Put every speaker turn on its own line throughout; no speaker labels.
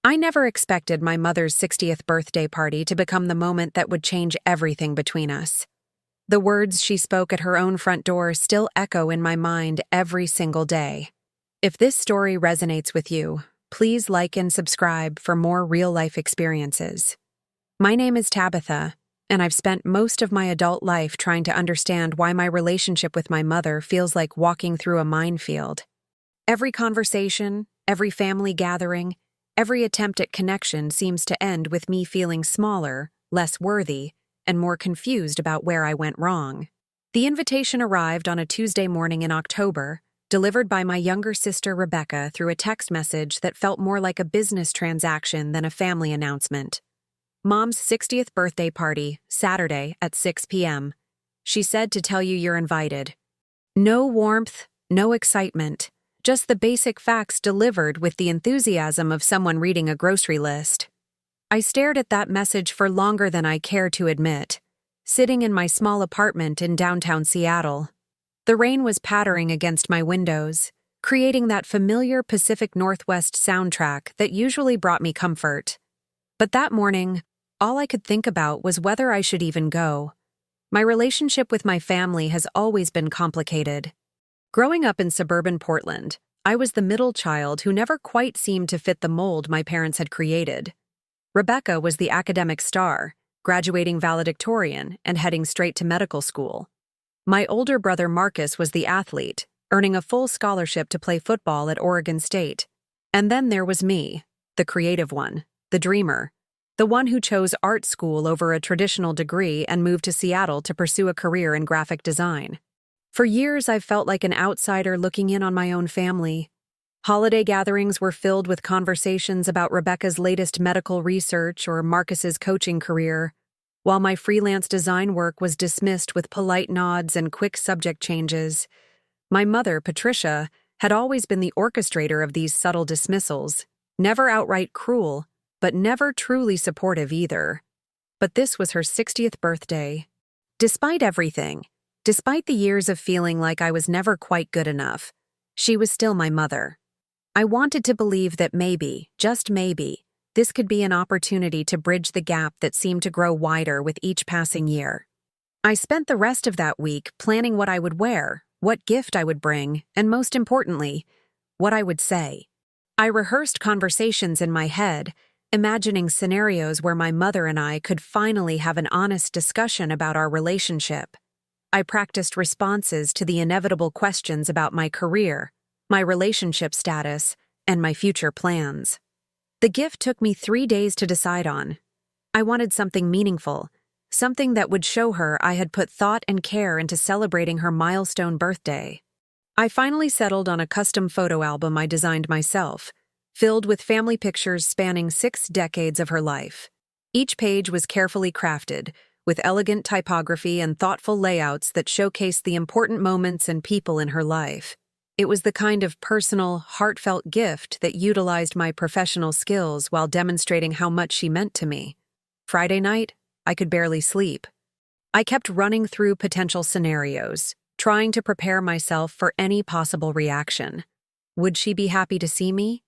I never expected my mother's 60th birthday party to become the moment that would change everything between us. The words she spoke at her own front door still echo in my mind every single day. If this story resonates with you, please like and subscribe for more real-life experiences. My name is Tabitha, and I've spent most of my adult life trying to understand why my relationship with my mother feels like walking through a minefield. Every conversation, every family gathering, every attempt at connection seems to end with me feeling smaller, less worthy, and more confused about where I went wrong. The invitation arrived on a Tuesday morning in October, delivered by my younger sister Rebecca through a text message that felt more like a business transaction than a family announcement. Mom's 60th birthday party, Saturday at 6 p.m. She said to tell you you're invited. No warmth, no excitement, just the basic facts delivered with the enthusiasm of someone reading a grocery list. I stared at that message for longer than I care to admit, sitting in my small apartment in downtown Seattle. The rain was pattering against my windows, creating that familiar Pacific Northwest soundtrack that usually brought me comfort. But that morning, all I could think about was whether I should even go. My relationship with my family has always been complicated. Growing up in suburban Portland, I was the middle child who never quite seemed to fit the mold my parents had created. Rebecca was the academic star, graduating valedictorian and heading straight to medical school. My older brother Marcus was the athlete, earning a full scholarship to play football at Oregon State. And then there was me, the creative one, the dreamer, the one who chose art school over a traditional degree and moved to Seattle to pursue a career in graphic design. For years, I've felt like an outsider looking in on my own family. Holiday gatherings were filled with conversations about Rebecca's latest medical research or Marcus's coaching career, while my freelance design work was dismissed with polite nods and quick subject changes. My mother, Patricia, had always been the orchestrator of these subtle dismissals, never outright cruel, but never truly supportive either. But this was her 60th birthday. Despite everything, despite the years of feeling like I was never quite good enough, she was still my mother. I wanted to believe that maybe, just maybe, this could be an opportunity to bridge the gap that seemed to grow wider with each passing year. I spent the rest of that week planning what I would wear, what gift I would bring, and most importantly, what I would say. I rehearsed conversations in my head, imagining scenarios where my mother and I could finally have an honest discussion about our relationship. I practiced responses to the inevitable questions about my career, my relationship status, and my future plans. The gift took me 3 days to decide on. I wanted something meaningful, something that would show her I had put thought and care into celebrating her milestone birthday. I finally settled on a custom photo album I designed myself, filled with family pictures spanning 6 decades of her life. Each page was carefully crafted, with elegant typography and thoughtful layouts that showcased the important moments and people in her life. It was the kind of personal, heartfelt gift that utilized my professional skills while demonstrating how much she meant to me. Friday night, I could barely sleep. I kept running through potential scenarios, trying to prepare myself for any possible reaction. Would she be happy to see me?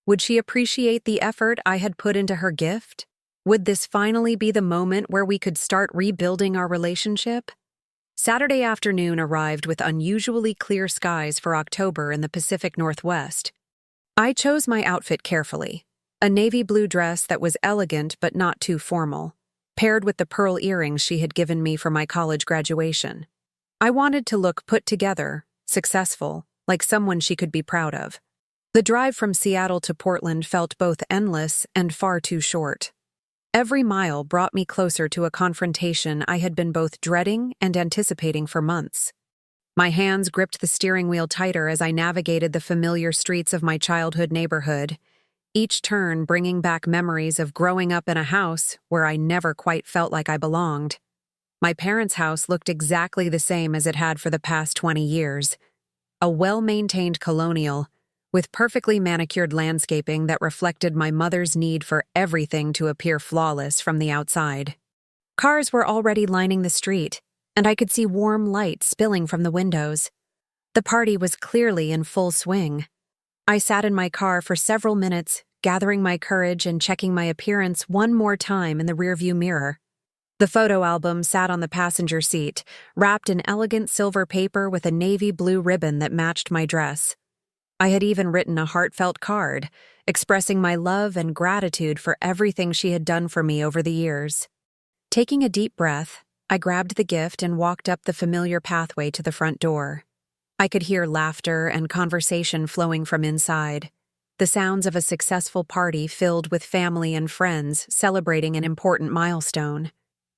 Would she appreciate the effort I had put into her gift? Would this finally be the moment where we could start rebuilding our relationship? Saturday afternoon arrived with unusually clear skies for October in the Pacific Northwest. I chose my outfit carefully, a navy blue dress that was elegant but not too formal, paired with the pearl earrings she had given me for my college graduation. I wanted to look put together, successful, like someone she could be proud of. The drive from Seattle to Portland felt both endless and far too short. Every mile brought me closer to a confrontation I had been both dreading and anticipating for months. My hands gripped the steering wheel tighter as I navigated the familiar streets of my childhood neighborhood, each turn bringing back memories of growing up in a house where I never quite felt like I belonged. My parents' house looked exactly the same as it had for the past 20 years, a well-maintained colonial, with perfectly manicured landscaping that reflected my mother's need for everything to appear flawless from the outside. Cars were already lining the street, and I could see warm light spilling from the windows. The party was clearly in full swing. I sat in my car for several minutes, gathering my courage and checking my appearance one more time in the rearview mirror. The photo album sat on the passenger seat, wrapped in elegant silver paper with a navy blue ribbon that matched my dress. I had even written a heartfelt card, expressing my love and gratitude for everything she had done for me over the years. Taking a deep breath, I grabbed the gift and walked up the familiar pathway to the front door. I could hear laughter and conversation flowing from inside, the sounds of a successful party filled with family and friends celebrating an important milestone.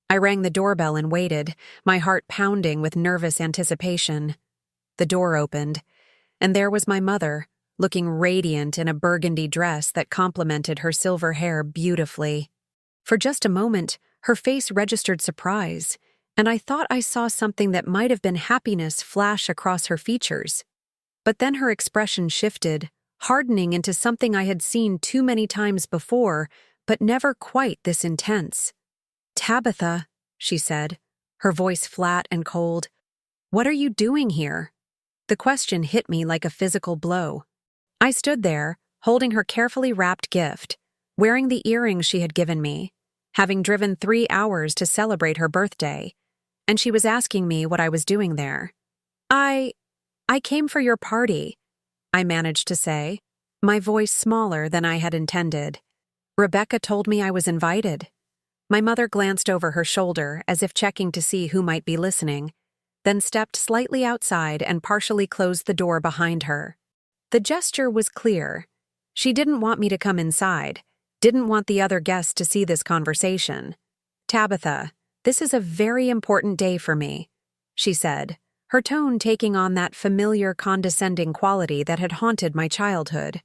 I rang the doorbell and waited, my heart pounding with nervous anticipation. The door opened, and there was my mother, looking radiant in a burgundy dress that complemented her silver hair beautifully. For just a moment, her face registered surprise, and I thought I saw something that might have been happiness flash across her features. But then her expression shifted, hardening into something I had seen too many times before, but never quite this intense. "Tabitha," she said, her voice flat and cold, "what are you doing here?" The question hit me like a physical blow. I stood there, holding her carefully wrapped gift, wearing the earrings she had given me, having driven 3 hours to celebrate her birthday, and she was asking me what I was doing there. I came for your party," I managed to say, my voice smaller than I had intended. "Rebecca told me I was invited." My mother glanced over her shoulder as if checking to see who might be listening, then stepped slightly outside and partially closed the door behind her. The gesture was clear. She didn't want me to come inside, didn't want the other guests to see this conversation. "Tabitha, this is a very important day for me," she said, her tone taking on that familiar condescending quality that had haunted my childhood.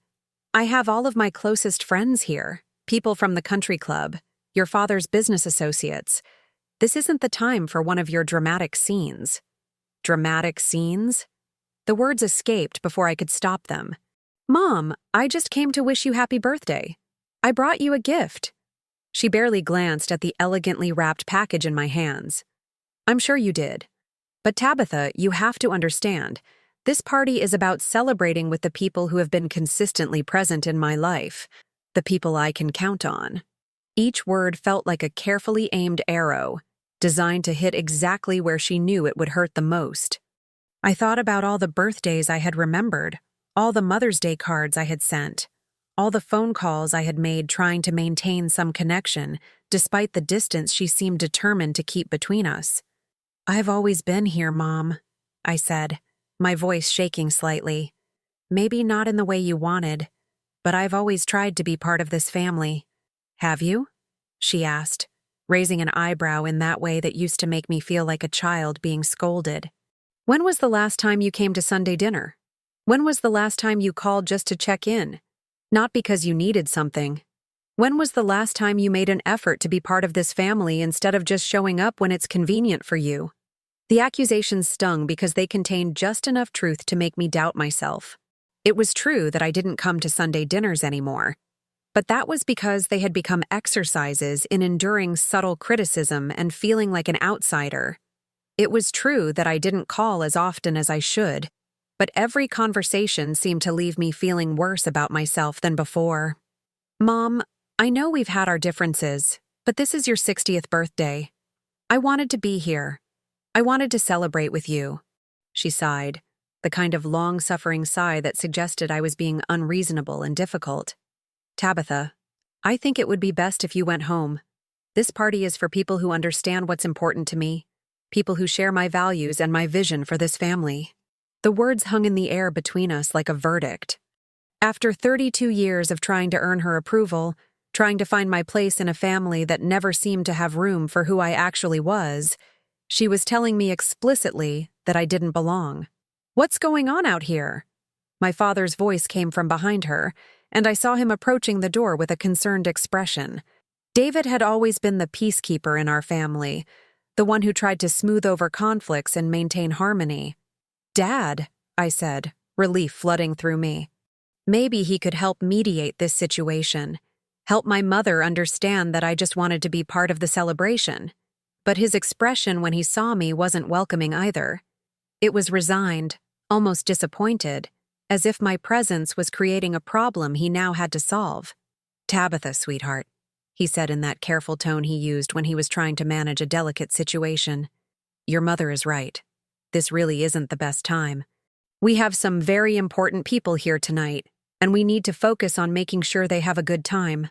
"I have all of my closest friends here, people from the country club, your father's business associates. This isn't the time for one of your dramatic scenes." Dramatic scenes? The words escaped before I could stop them. "Mom, I just came to wish you happy birthday. I brought you a gift." She barely glanced at the elegantly wrapped package in my hands. "I'm sure you did. But Tabitha, you have to understand, this party is about celebrating with the people who have been consistently present in my life, the people I can count on." Each word felt like a carefully aimed arrow, designed to hit exactly where she knew it would hurt the most. I thought about all the birthdays I had remembered, all the Mother's Day cards I had sent, all the phone calls I had made trying to maintain some connection, despite the distance she seemed determined to keep between us. "I've always been here, Mom," I said, my voice shaking slightly. "Maybe not in the way you wanted, but I've always tried to be part of this family." "Have you?" she asked, raising an eyebrow in that way that used to make me feel like a child being scolded. "When was the last time you came to Sunday dinner? When was the last time you called just to check in? Not because you needed something. When was the last time you made an effort to be part of this family instead of just showing up when it's convenient for you?" The accusations stung because they contained just enough truth to make me doubt myself. It was true that I didn't come to Sunday dinners anymore, but that was because they had become exercises in enduring subtle criticism and feeling like an outsider. It was true that I didn't call as often as I should, but every conversation seemed to leave me feeling worse about myself than before. "Mom, I know we've had our differences, but this is your 60th birthday. I wanted to be here. I wanted to celebrate with you." She sighed, the kind of long-suffering sigh that suggested I was being unreasonable and difficult. "Tabitha, I think it would be best if you went home. This party is for people who understand what's important to me, people who share my values and my vision for this family." The words hung in the air between us like a verdict. After 32 years of trying to earn her approval, trying to find my place in a family that never seemed to have room for who I actually was, she was telling me explicitly that I didn't belong. "What's going on out here?" My father's voice came from behind her, and I saw him approaching the door with a concerned expression. David had always been the peacekeeper in our family, the one who tried to smooth over conflicts and maintain harmony. "Dad," I said, relief flooding through me. Maybe he could help mediate this situation, help my mother understand that I just wanted to be part of the celebration. But his expression when he saw me wasn't welcoming either. It was resigned, almost disappointed, as if my presence was creating a problem he now had to solve. Tabitha, sweetheart, he said in that careful tone he used when he was trying to manage a delicate situation. Your mother is right. This really isn't the best time. We have some very important people here tonight, and we need to focus on making sure they have a good time.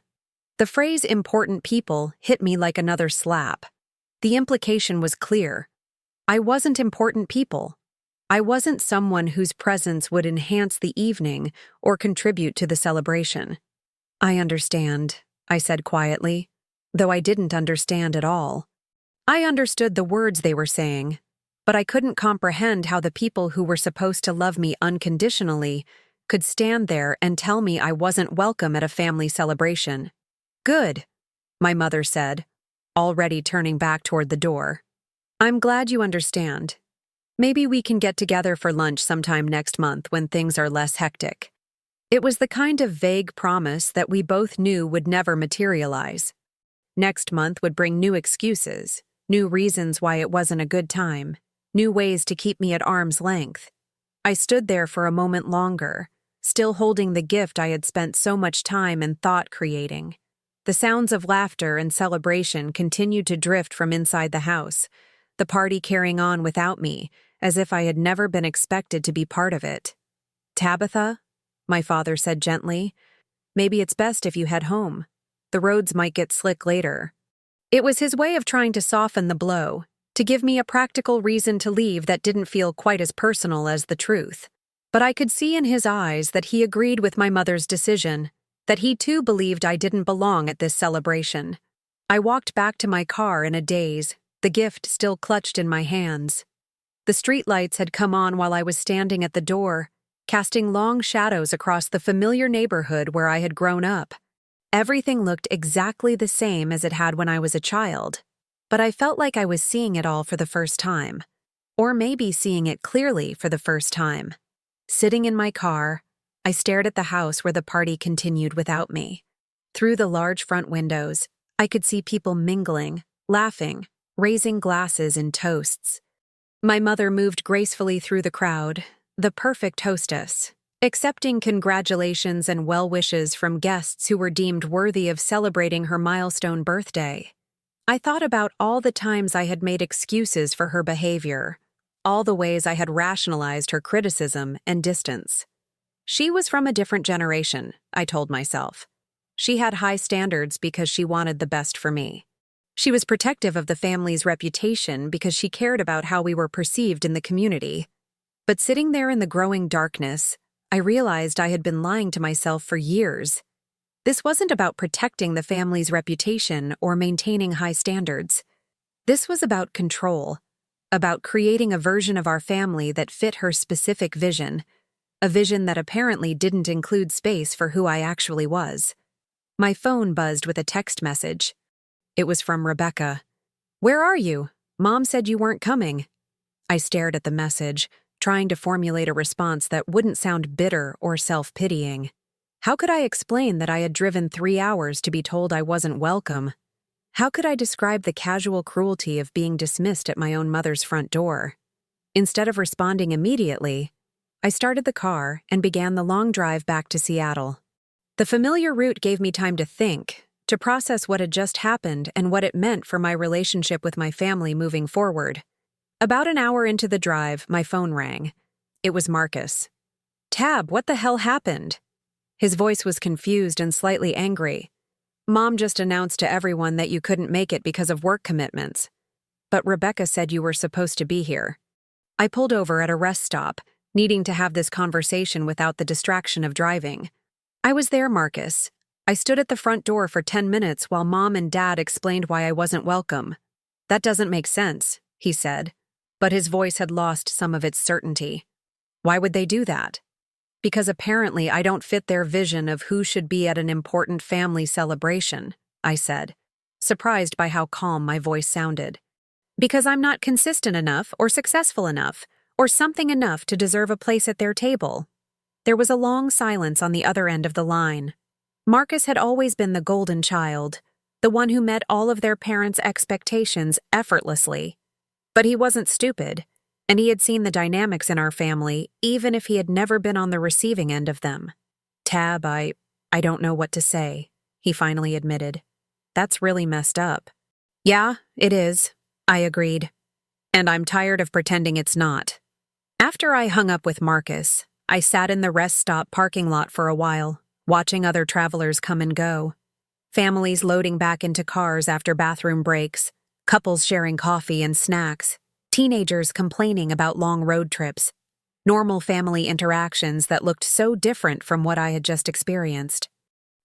The phrase important people hit me like another slap. The implication was clear. I wasn't important people. I wasn't someone whose presence would enhance the evening or contribute to the celebration. I understand, I said quietly, though I didn't understand at all. I understood the words they were saying, but I couldn't comprehend how the people who were supposed to love me unconditionally could stand there and tell me I wasn't welcome at a family celebration. Good, my mother said, already turning back toward the door. I'm glad you understand. Maybe we can get together for lunch sometime next month when things are less hectic. It was the kind of vague promise that we both knew would never materialize. Next month would bring new excuses, new reasons why it wasn't a good time, new ways to keep me at arm's length. I stood there for a moment longer, still holding the gift I had spent so much time and thought creating. The sounds of laughter and celebration continued to drift from inside the house, the party carrying on without me, as if I had never been expected to be part of it. Tabitha, my father said gently, maybe it's best if you head home. The roads might get slick later. It was his way of trying to soften the blow, to give me a practical reason to leave that didn't feel quite as personal as the truth. But I could see in his eyes that he agreed with my mother's decision, that he too believed I didn't belong at this celebration. I walked back to my car in a daze, the gift still clutched in my hands. The streetlights had come on while I was standing at the door, casting long shadows across the familiar neighborhood where I had grown up. Everything looked exactly the same as it had when I was a child, but I felt like I was seeing it all for the first time, or maybe seeing it clearly for the first time. Sitting in my car, I stared at the house where the party continued without me. Through the large front windows, I could see people mingling, laughing, raising glasses in toasts. My mother moved gracefully through the crowd, the perfect hostess, accepting congratulations and well wishes from guests who were deemed worthy of celebrating her milestone birthday. I thought about all the times I had made excuses for her behavior, all the ways I had rationalized her criticism and distance. She was from a different generation, I told myself. She had high standards because she wanted the best for me. She was protective of the family's reputation because she cared about how we were perceived in the community. But sitting there in the growing darkness, I realized I had been lying to myself for years. This wasn't about protecting the family's reputation or maintaining high standards. This was about control, about creating a version of our family that fit her specific vision, a vision that apparently didn't include space for who I actually was. My phone buzzed with a text message. It was from Rebecca. "Where are you? Mom said you weren't coming." I stared at the message, trying to formulate a response that wouldn't sound bitter or self-pitying. How could I explain that I had driven 3 hours to be told I wasn't welcome? How could I describe the casual cruelty of being dismissed at my own mother's front door? Instead of responding immediately, I started the car and began the long drive back to Seattle. The familiar route gave me time to think, to process what had just happened and what it meant for my relationship with my family moving forward. About an hour into the drive, my phone rang. It was Marcus. "Tab, what the hell happened?" His voice was confused and slightly angry. "Mom just announced to everyone that you couldn't make it because of work commitments. But Rebecca said you were supposed to be here." I pulled over at a rest stop, needing to have this conversation without the distraction of driving. "I was there, Marcus. I stood at the front door for 10 minutes while Mom and Dad explained why I wasn't welcome." "That doesn't make sense," he said, but his voice had lost some of its certainty. "Why would they do that?" "Because apparently I don't fit their vision of who should be at an important family celebration," I said, surprised by how calm my voice sounded. "Because I'm not consistent enough or successful enough or something enough to deserve a place at their table." There was a long silence on the other end of the line. Marcus had always been the golden child, the one who met all of their parents' expectations effortlessly. But he wasn't stupid, and he had seen the dynamics in our family, even if he had never been on the receiving end of them. "Tab, I don't know what to say." he finally admitted. That's really messed up. Yeah, it is, I agreed. And I'm tired of pretending it's not. After I hung up with Marcus, I sat in the rest stop parking lot for a while, watching other travelers come and go. Families loading back into cars after bathroom breaks, couples sharing coffee and snacks, teenagers complaining about long road trips, normal family interactions that looked so different from what I had just experienced.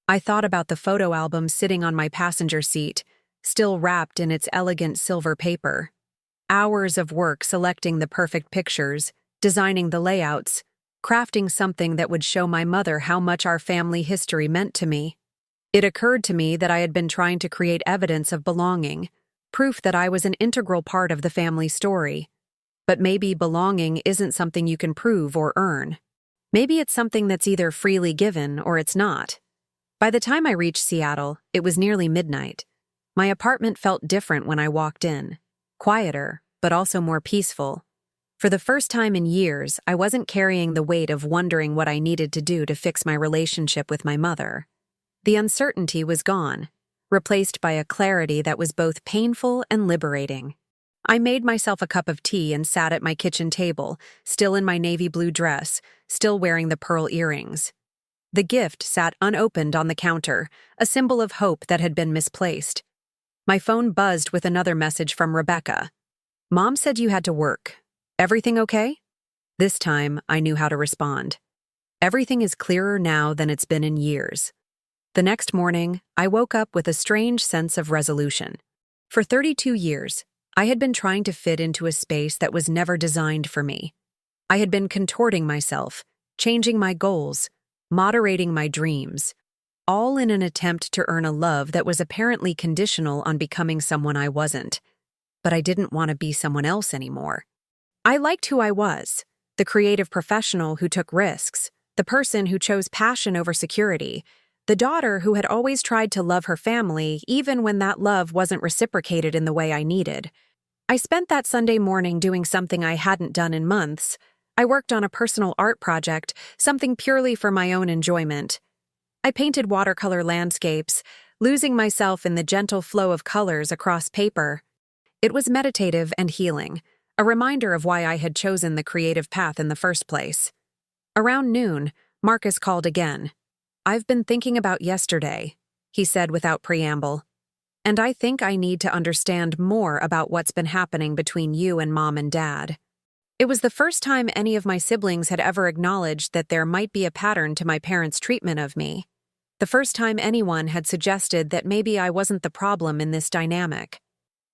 I thought about the photo album sitting on my passenger seat, still wrapped in its elegant silver paper. Hours of work selecting the perfect pictures, designing the layouts, crafting something that would show my mother how much our family history meant to me. It occurred to me that I had been trying to create evidence of belonging, proof that I was an integral part of the family story. But maybe belonging isn't something you can prove or earn. Maybe it's something that's either freely given or it's not. By the time I reached Seattle, it was nearly midnight. My apartment felt different when I walked in. Quieter, but also more peaceful. For the first time in years, I wasn't carrying the weight of wondering what I needed to do to fix my relationship with my mother. The uncertainty was gone, replaced by a clarity that was both painful and liberating. I made myself a cup of tea and sat at my kitchen table, still in my navy blue dress, still wearing the pearl earrings. The gift sat unopened on the counter, a symbol of hope that had been misplaced. My phone buzzed with another message from Rebecca. Mom said you had to work. Everything okay? This time, I knew how to respond. Everything is clearer now than it's been in years. The next morning, I woke up with a strange sense of resolution. For 32 years, I had been trying to fit into a space that was never designed for me. I had been contorting myself, changing my goals, moderating my dreams, all in an attempt to earn a love that was apparently conditional on becoming someone I wasn't. But I didn't want to be someone else anymore. I liked who I was, the creative professional who took risks, the person who chose passion over security, the daughter who had always tried to love her family even when that love wasn't reciprocated in the way I needed. I spent that Sunday morning doing something I hadn't done in months. I worked on a personal art project, something purely for my own enjoyment. I painted watercolor landscapes, losing myself in the gentle flow of colors across paper. It was meditative and healing, a reminder of why I had chosen the creative path in the first place. Around noon, Marcus called again. I've been thinking about yesterday, he said without preamble. And I think I need to understand more about what's been happening between you and Mom and Dad. It was the first time any of my siblings had ever acknowledged that there might be a pattern to my parents' treatment of me. The first time anyone had suggested that maybe I wasn't the problem in this dynamic.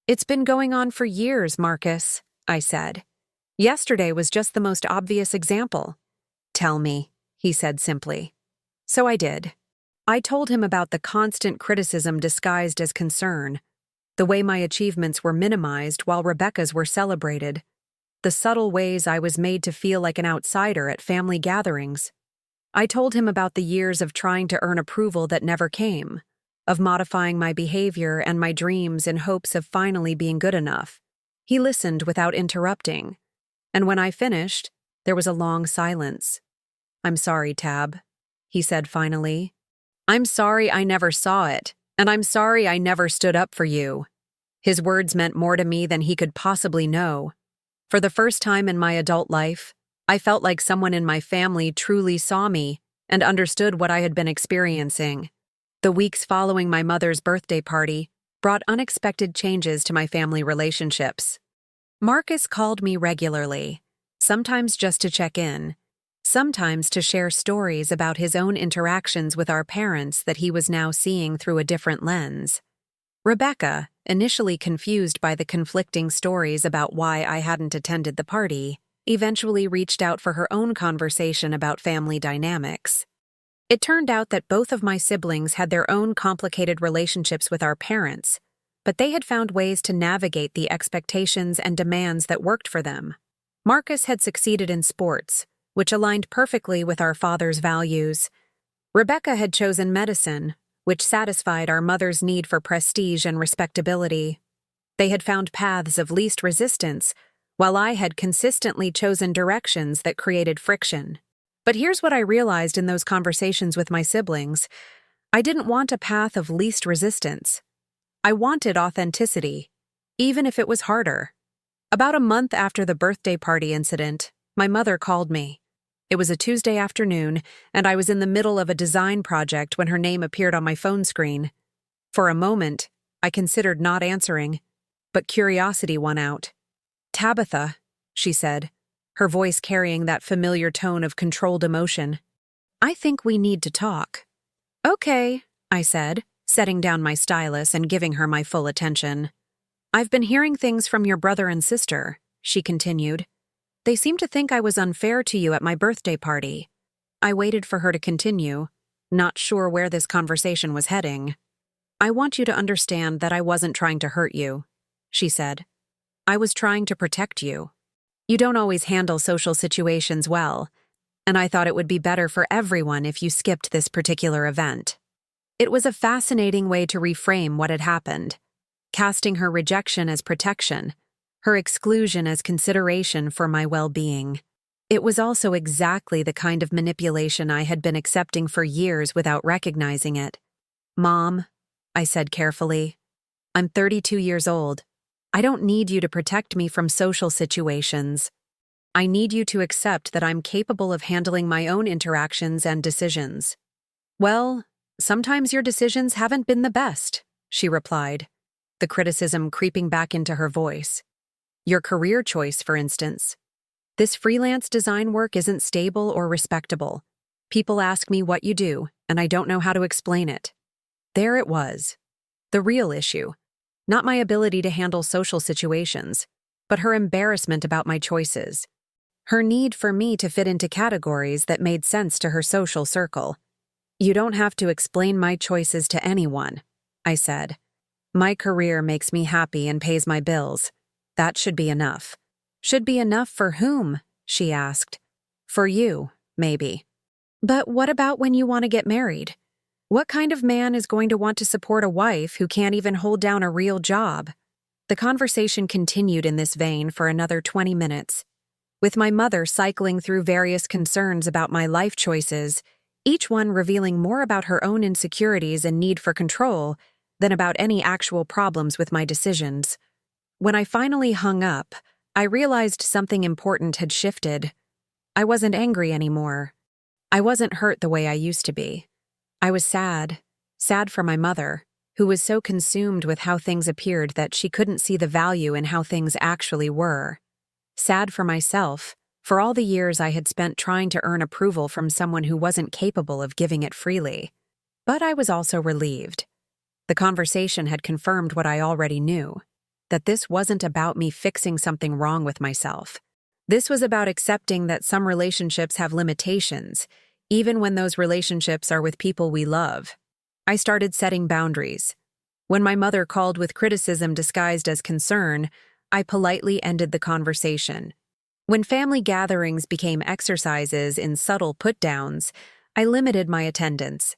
It's been going on for years, Marcus, I said. Yesterday was just the most obvious example. Tell me, he said simply. So I did. I told him about the constant criticism disguised as concern, the way my achievements were minimized while Rebecca's were celebrated, the subtle ways I was made to feel like an outsider at family gatherings. I told him about the years of trying to earn approval that never came, of modifying my behavior and my dreams in hopes of finally being good enough. He listened without interrupting, and when I finished, there was a long silence. I'm sorry, Tab, he said finally. I'm sorry I never saw it, and I'm sorry I never stood up for you. His words meant more to me than he could possibly know. For the first time in my adult life, I felt like someone in my family truly saw me and understood what I had been experiencing. The weeks following my mother's birthday party brought unexpected changes to my family relationships. Marcus called me regularly, sometimes just to check in, sometimes to share stories about his own interactions with our parents that he was now seeing through a different lens. Rebecca, initially confused by the conflicting stories about why I hadn't attended the party, eventually reached out for her own conversation about family dynamics. It turned out that both of my siblings had their own complicated relationships with our parents, but they had found ways to navigate the expectations and demands that worked for them. Marcus had succeeded in sports, which aligned perfectly with our father's values. Rebecca had chosen medicine, which satisfied our mother's need for prestige and respectability. They had found paths of least resistance, while I had consistently chosen directions that created friction. But here's what I realized in those conversations with my siblings. I didn't want a path of least resistance. I wanted authenticity, even if it was harder. About a month after the birthday party incident, my mother called me. It was a Tuesday afternoon, and I was in the middle of a design project when her name appeared on my phone screen. For a moment, I considered not answering, but curiosity won out. "Tabitha," she said, her voice carrying that familiar tone of controlled emotion. "I think we need to talk." "Okay," I said, setting down my stylus and giving her my full attention. "I've been hearing things from your brother and sister," she continued. "They seem to think I was unfair to you at my birthday party." I waited for her to continue, not sure where this conversation was heading. "I want you to understand that I wasn't trying to hurt you," she said. "I was trying to protect you. You don't always handle social situations well, and I thought it would be better for everyone if you skipped this particular event." It was a fascinating way to reframe what had happened, casting her rejection as protection, her exclusion as consideration for my well-being. It was also exactly the kind of manipulation I had been accepting for years without recognizing it. "Mom," I said carefully, "I'm 32 years old. I don't need you to protect me from social situations. I need you to accept that I'm capable of handling my own interactions and decisions." "Well, sometimes your decisions haven't been the best," she replied, the criticism creeping back into her voice. "Your career choice, for instance. This freelance design work isn't stable or respectable. People ask me what you do, and I don't know how to explain it." There it was. The real issue. Not my ability to handle social situations, but her embarrassment about my choices. Her need for me to fit into categories that made sense to her social circle. "You don't have to explain my choices to anyone," I said. "My career makes me happy and pays my bills. That should be enough." "Should be enough for whom?" she asked. "For you, maybe. But what about when you want to get married? What kind of man is going to want to support a wife who can't even hold down a real job?" The conversation continued in this vein for another 20 minutes, with my mother cycling through various concerns about my life choices, each one revealing more about her own insecurities and need for control than about any actual problems with my decisions. When I finally hung up, I realized something important had shifted. I wasn't angry anymore. I wasn't hurt the way I used to be. I was sad for my mother, who was so consumed with how things appeared that she couldn't see the value in how things actually were. Sad for myself, for all the years I had spent trying to earn approval from someone who wasn't capable of giving it freely. But I was also relieved. The conversation had confirmed what I already knew, that this wasn't about me fixing something wrong with myself. This was about accepting that some relationships have limitations, even when those relationships are with people we love. I started setting boundaries. When my mother called with criticism disguised as concern, I politely ended the conversation. When family gatherings became exercises in subtle put-downs, I limited my attendance.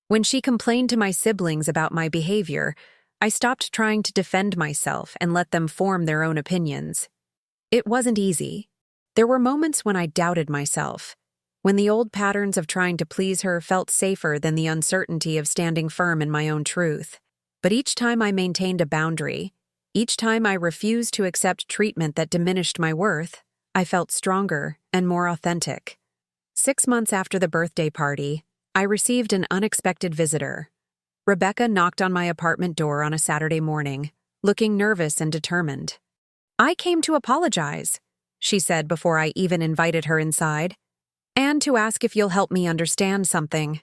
When she complained to my siblings about my behavior, I stopped trying to defend myself and let them form their own opinions. It wasn't easy. There were moments when I doubted myself, when the old patterns of trying to please her felt safer than the uncertainty of standing firm in my own truth. But each time I maintained a boundary, each time I refused to accept treatment that diminished my worth, I felt stronger and more authentic. 6 months after the birthday party, I received an unexpected visitor. Rebecca knocked on my apartment door on a Saturday morning, looking nervous and determined. "I came to apologize," she said before I even invited her inside, "and to ask if you'll help me understand something."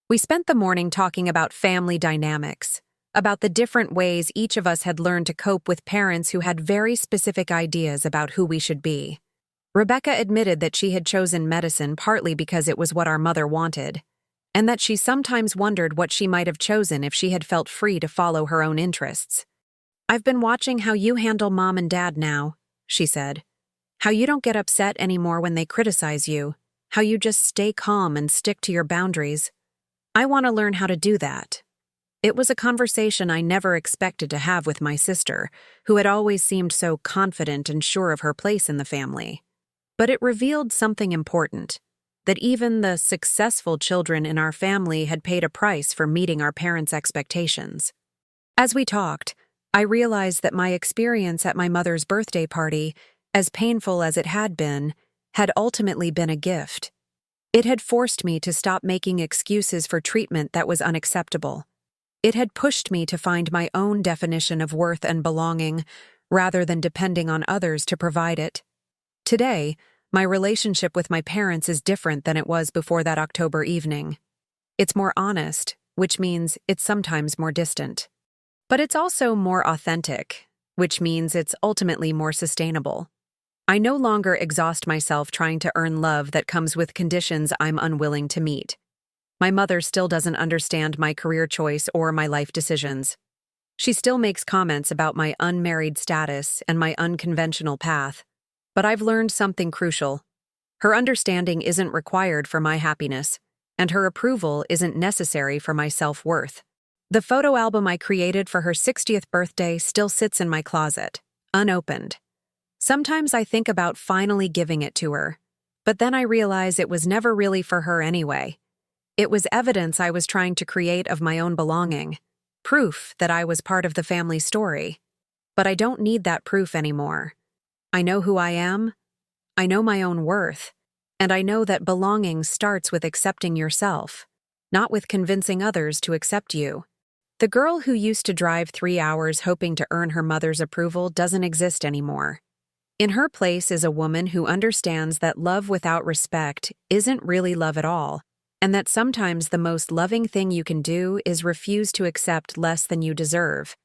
We spent the morning talking about family dynamics, about the different ways each of us had learned to cope with parents who had very specific ideas about who we should be. Rebecca admitted that she had chosen medicine partly because it was what our mother wanted, and that she sometimes wondered what she might have chosen if she had felt free to follow her own interests. "I've been watching how you handle Mom and Dad now," she said. "How you don't get upset anymore when they criticize you, how you just stay calm and stick to your boundaries. I want to learn how to do that." It was a conversation I never expected to have with my sister, who had always seemed so confident and sure of her place in the family. But it revealed something important. that even the successful children in our family had paid a price for meeting our parents' expectations. As we talked, I realized that my experience at my mother's birthday party, as painful as it had ultimately been a gift. It had forced me to stop making excuses for treatment that was unacceptable. It had pushed me to find my own definition of worth and belonging, rather than depending on others to provide it. Today, my relationship with my parents is different than it was before that October evening. It's more honest, which means it's sometimes more distant. But it's also more authentic, which means it's ultimately more sustainable. I no longer exhaust myself trying to earn love that comes with conditions I'm unwilling to meet. My mother still doesn't understand my career choice or my life decisions. She still makes comments about my unmarried status and my unconventional path. But I've learned something crucial. Her understanding isn't required for my happiness, and her approval isn't necessary for my self-worth. The photo album I created for her 60th birthday still sits in my closet, unopened. Sometimes I think about finally giving it to her, but then I realize it was never really for her anyway. It was evidence I was trying to create of my own belonging, proof that I was part of the family story. But I don't need that proof anymore. I know who I am, I know my own worth, and I know that belonging starts with accepting yourself, not with convincing others to accept you. The girl who used to drive 3 hours hoping to earn her mother's approval doesn't exist anymore. In her place is a woman who understands that love without respect isn't really love at all, and that sometimes the most loving thing you can do is refuse to accept less than you deserve.